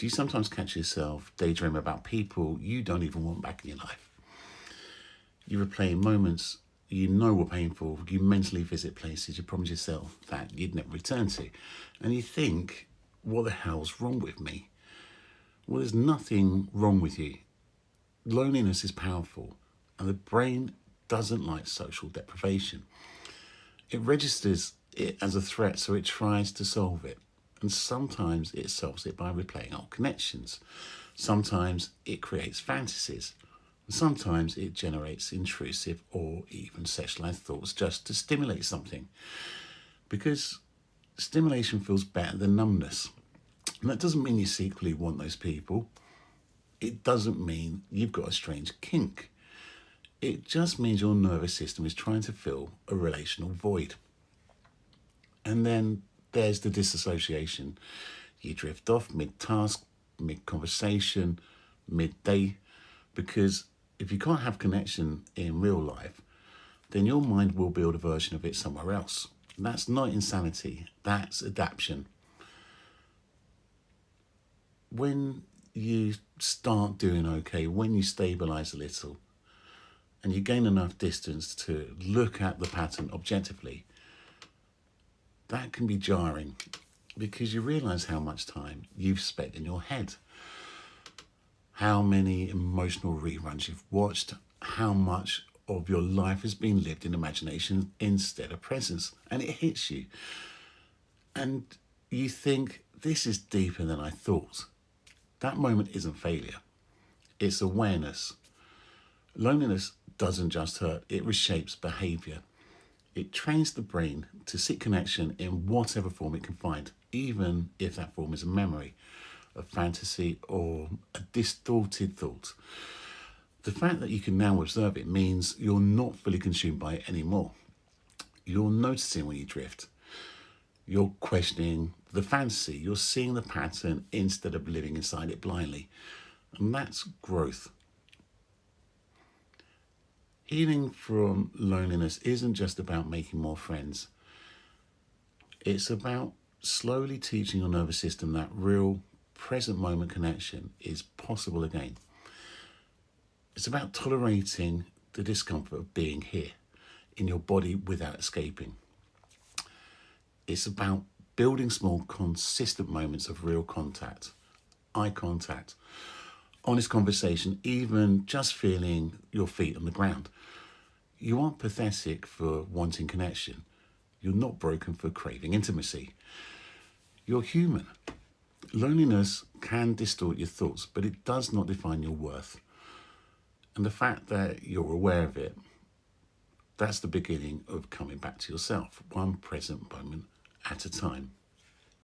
Do you sometimes catch yourself daydreaming about people you don't even want back in your life? You replay moments you know were painful. You mentally visit places you promised yourself that you'd never return to. And you think, what the hell's wrong with me? Well, there's nothing wrong with you. Loneliness is powerful, and the brain doesn't like social deprivation. It registers it as a threat, so it tries to solve it. And sometimes it solves it by replaying old connections. Sometimes it creates fantasies. Sometimes it generates intrusive or even sexualized thoughts just to stimulate something. Because stimulation feels better than numbness. And that doesn't mean you secretly want those people. It doesn't mean you've got a strange kink. It just means your nervous system is trying to fill a relational void. And then there's the disassociation. You drift off mid-task, mid-conversation, mid-day, because if you can't have connection in real life, then your mind will build a version of it somewhere else. That's not insanity, that's adaptation. When you start doing okay, when you stabilize a little, and you gain enough distance to look at the pattern objectively, that can be jarring because you realize how much time you've spent in your head, how many emotional reruns you've watched, how much of your life has been lived in imagination instead of presence, and it hits you. And you think, this is deeper than I thought. That moment isn't failure, it's awareness. Loneliness doesn't just hurt, it reshapes behavior. It trains the brain to seek connection in whatever form it can find, even if that form is a memory, a fantasy, or a distorted thought. The fact that you can now observe it means you're not fully consumed by it anymore. You're noticing when you drift. You're questioning the fantasy. You're seeing the pattern instead of living inside it blindly. And that's growth. Healing from loneliness isn't just about making more friends. It's about slowly teaching your nervous system that real, present moment connection is possible again. It's about tolerating the discomfort of being here in your body without escaping. It's about building small, consistent moments of real contact, eye contact, honest conversation, even just feeling your feet on the ground. You aren't pathetic for wanting connection. You're not broken for craving intimacy. You're human. Loneliness can distort your thoughts, but it does not define your worth. And the fact that you're aware of it, that's the beginning of coming back to yourself, one present moment at a time.